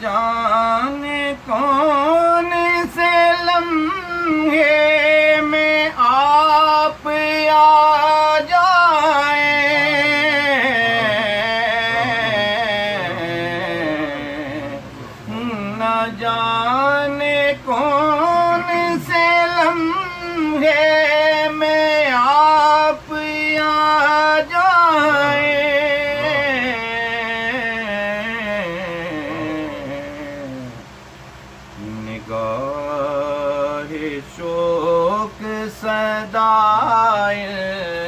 جانے کون سے لمحے میں آپ آ جائیں، نہ جانے کون سے لمحے میں آپ آ جائیں، نگاہ شوق صدا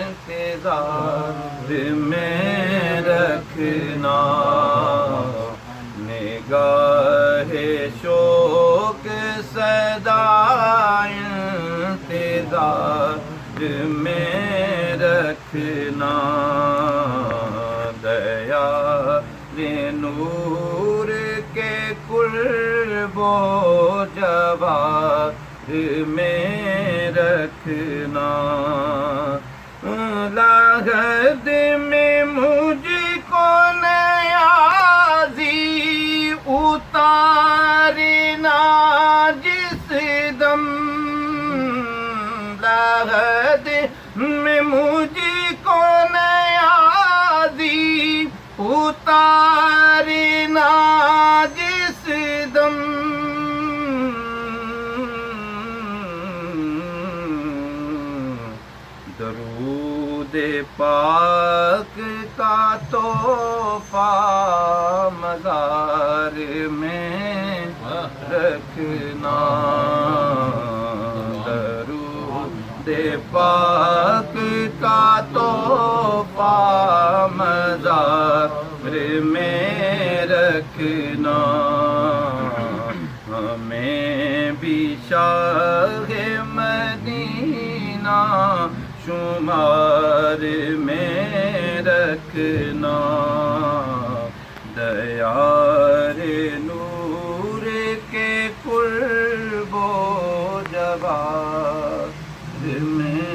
انتظار میں رکھنا، نگاہ شوق صدا انتظار میں رکھنا، دیا نور کے قرب و جوار میں رکھنا، لاحد میں مجھ کو نیازی اتارنا جس دم، لاحد میں مجھ کو نیازی اتارنا جس دم، درود پاک کا تحفہ مزار میں رکھنا، درود پاک کا تحفہ مزار میں رکھنا، ہمیں بھی شاہ مدینہ شمار میں رکھنا، دیار نور کے قرب و جوار میں